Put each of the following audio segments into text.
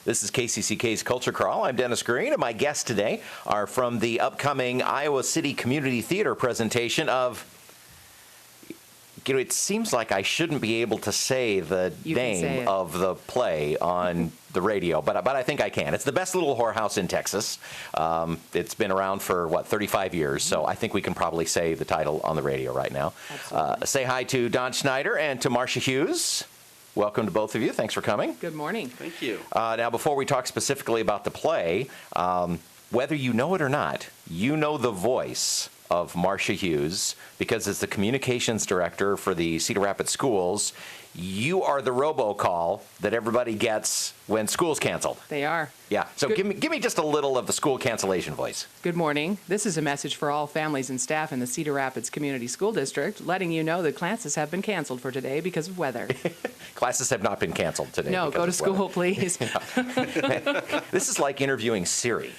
This is KCCK's Culture Crawl. I'm Dennis Green, and my guests today are from the upcoming Iowa City Community Theater presentation of, it seems like I shouldn't be able to say the name of the play on the radio, but I think I can. It's The Best Little Whorehouse in Texas. It's been around for, 35 years, so I think we can probably say the title on the radio right now. Say hi to Don Schneider and to Marcia Hughes. Welcome to both of you. Thanks for coming. Good morning. Thank you. Now, before we talk specifically about the play, whether you know it or not, you know the voice of Marcia Hughes, because as the communications director for the Cedar Rapids schools, you are the robocall that everybody gets when school's canceled. They are. Yeah. So give me just a little of the school cancellation voice. Good morning. This is a message for all families and staff in the Cedar Rapids Community School District, letting you know that classes have been canceled for today because of weather. Classes have not been canceled today. No, go to school, please. This is like interviewing Siri.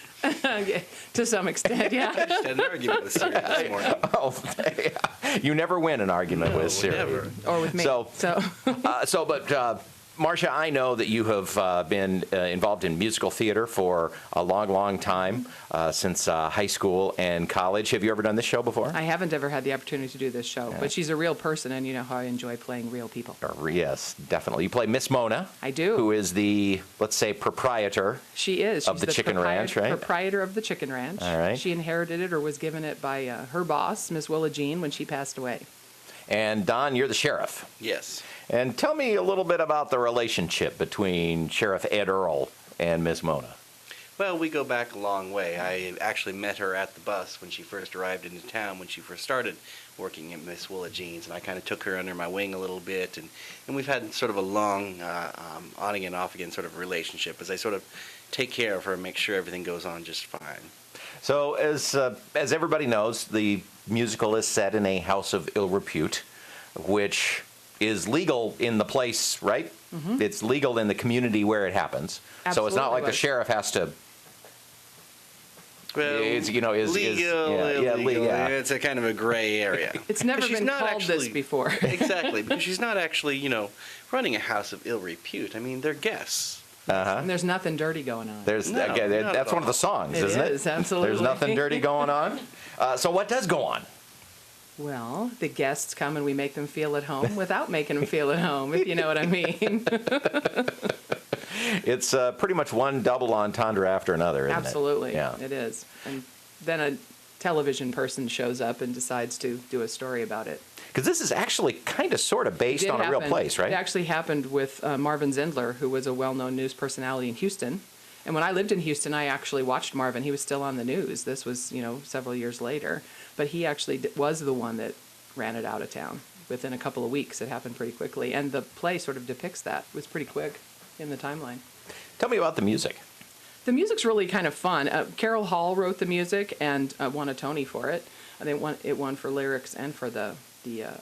To some extent, yeah. I just had an argument with Siri this morning. Oh, yeah. You never win an argument with Siri. Never. Or with me. But Marcia, I know that you have been involved in musical theater for a long, long time, since high school and college. Have you ever done this show before? I haven't ever had the opportunity to do this show, but she's a real person, and you know how I enjoy playing real people. Yes, definitely. You play Miss Mona. I do. Who is the, let's say, proprietor. She is. She's of the Chicken Ranch, right? Proprietor of the Chicken Ranch. All right. She inherited it or was given it by her boss, Miss Willa Jean, when she passed away. And Don, you're the sheriff. Yes. And tell me a little bit about the relationship between Sheriff Ed Earl and Miss Mona. Well, we go back a long way. I actually met her at the bus when she first arrived into town, when she first started working at Miss Willa Jean's, and I kind of took her under my wing a little bit, and we've had sort of a long on again, off again sort of relationship as I sort of take care of her and make sure everything goes on just fine. So as everybody knows, the musical is set in a house of ill repute, which is legal in the place, right? Mm-hmm. It's legal in the community where it happens. Absolutely. So it's not like the sheriff has to. Well, legal, illegal. Yeah. It's a kind of a gray area. It's never been called this before. Exactly, because she's not actually, running a house of ill repute. I mean, they're guests. Uh-huh. And there's nothing dirty going on. That's one of the songs, isn't it? It is, absolutely. There's nothing dirty going on. So what does go on? Well, the guests come and we make them feel at home without making them feel at home, if you know what I mean. It's pretty much one double entendre after another, isn't Absolutely. it? Absolutely, yeah. It is. And then a television person shows up and decides to do a story about it. Because this is actually kind of sort of based on a real place, right? It actually happened with Marvin Zindler, who was a well-known news personality in Houston. And when I lived in Houston, I actually watched Marvin. He was still on the news. This was, several years later. But he actually was the one that ran it out of town. Within a couple of weeks, it happened pretty quickly. And the play sort of depicts that. It was pretty quick in the timeline. Tell me about the music. The music's really kind of fun. Carol Hall wrote the music and won a Tony for it. It won for lyrics and for the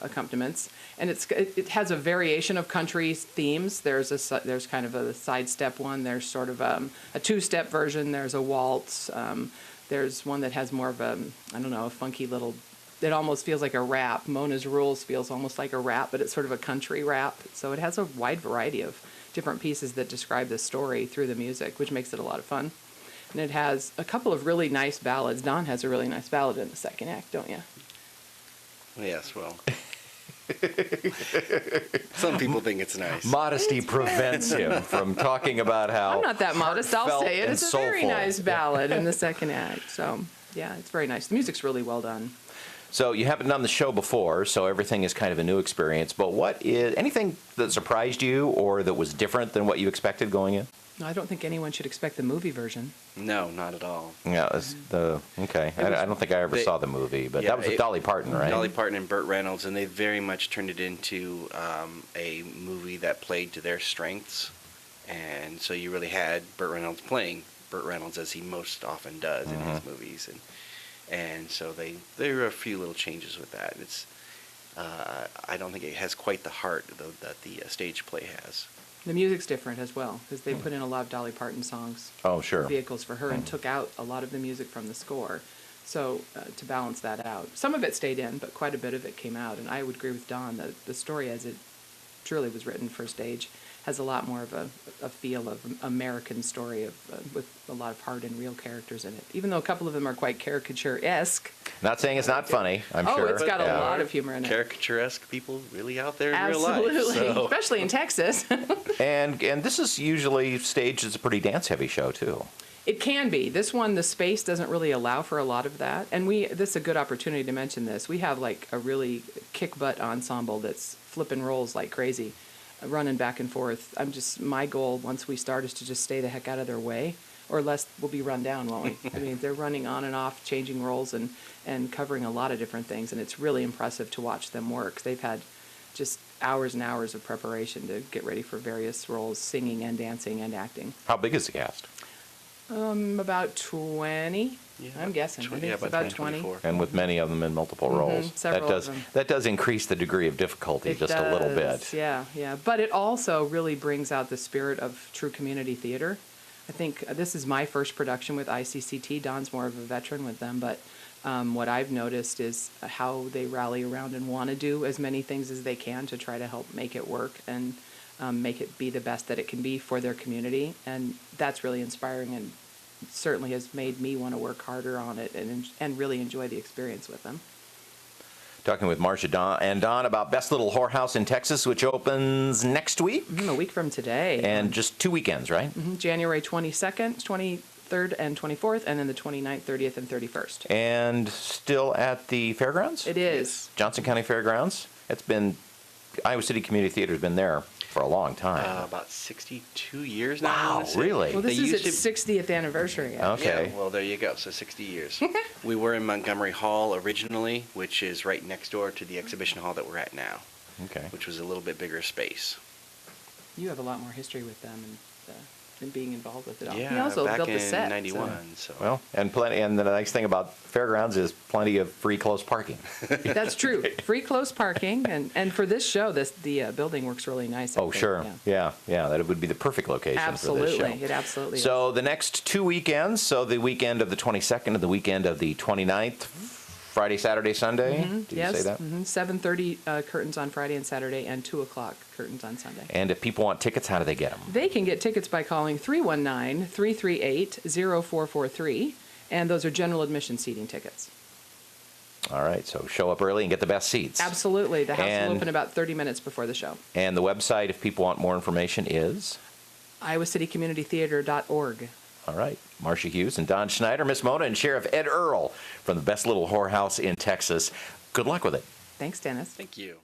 accompaniments, and it has a variation of country themes. There's kind of a sidestep one. There's sort of a two-step version. There's a waltz. There's one that has more of a funky little. It almost feels like a rap. Mona's Rules feels almost like a rap, but it's sort of a country rap. So it has a wide variety of different pieces that describe the story through the music, which makes it a lot of fun. And it has a couple of really nice ballads. Don has a really nice ballad in the second act, don't you? Yes, well, some people think it's nice. Modesty prevents him from talking about how I'm not that modest, I'll say it. It's a very soulful. nice ballad in the second act. So, yeah, it's very nice. The music's really well done. So you haven't done the show before, so everything is kind of a new experience. But anything that surprised you or that was different than what you expected going in? No, I don't think anyone should expect the movie version. No, not at all. Yeah, okay. I don't think I ever saw the movie, but that was with Dolly Parton, right? Dolly Parton and Burt Reynolds, and they very much turned it into a movie that played to their strengths. And so you really had Burt Reynolds playing Burt Reynolds as he most often does in his movies, and so there are a few little changes with that. It's I don't think it has quite the heart that the stage play has. The music's different as well, because they put in a lot of Dolly Parton songs. Oh, sure. Vehicles for her, and took out a lot of the music from the score. So to balance that out. Some of it stayed in, but quite a bit of it came out. And I would agree with Don that the story as it truly was written for stage has a lot more of a feel of American story with a lot of heart and real characters in it. Even though a couple of them are quite caricature-esque. Not saying it's not funny, I'm sure. Oh, it's got a Yeah. lot of humor in it. Caricaturesque people really out there in Absolutely, real life. So. especially in Texas. And this is usually staged as a pretty dance-heavy show, too. It can be. This one, the space doesn't really allow for a lot of that. And this is a good opportunity to mention this. We have like a really kick-butt ensemble that's flipping rolls like crazy, running back and forth. My goal once we start is to just stay the heck out of their way, or less we'll be run down, won't we? I mean, they're running on and off, changing roles and covering a lot of different things. And it's really impressive to watch them work. They've had just hours and hours of preparation to get ready for various roles, singing and dancing and acting. How big is the cast? About 20, Yeah, I'm guessing. I think it's about 20. 24. And with many of them in multiple roles. several of them. That does increase the degree of difficulty It just a little does, bit. Yeah, yeah. But it also really brings out the spirit of true community theater. I think this is my first production with ICCT. Don's more of a veteran with them, but what I've noticed is how they rally around and want to do as many things as they can to try to help make it work and make it be the best that it can be for their community. And that's really inspiring and certainly has made me want to work harder on it and really enjoy the experience with them. Talking with Marcia and Don about Best Little Whorehouse in Texas, which opens next week. A week from today. And just 2 weekends, right? January 22nd, 23rd, and 24th, and then the 29th, 30th, and 31st. And still at the fairgrounds? It is. Johnson County Fairgrounds. Iowa City Community Theater has been there for a long time. About 62 years now. I Wow, wanna say. really? Well, this They is its used 60th anniversary. Okay. Yeah, well, there you go. So 60 years. We were in Montgomery Hall originally, which is right next door to the exhibition hall that we're at now, Okay. which was a little bit bigger space. You have a lot more history with them and being involved with it all. Yeah, He also back built the in set. '91. so- So. Well, and the nice thing about fairgrounds is plenty of free close parking. That's true. Free close parking, and for this show, the building works really nice. I Oh, think. sure. Yeah. Yeah, that would be the perfect location for this show. Absolutely. It absolutely is. So the next 2 weekends, so the weekend of the 22nd and the weekend of the 29th, Friday, Saturday, Sunday. Did yes. you say that? 7:30 curtains on Friday and Saturday, and 2:00 curtains on Sunday. And if people want tickets, how do they get them? They can get tickets by calling 319-338-0443, and those are general admission seating tickets. All right, so show up early and get the best seats. Absolutely. The house And- will open about 30 minutes before the show. And the website, if people want more information, is? iowacity.communitytheater.org. All right, Marcia Hughes and Don Schneider, Miss Mona, and Sheriff Ed Earl from the Best Little Whorehouse in Texas. Good luck with it. Thanks, Dennis. Thank you.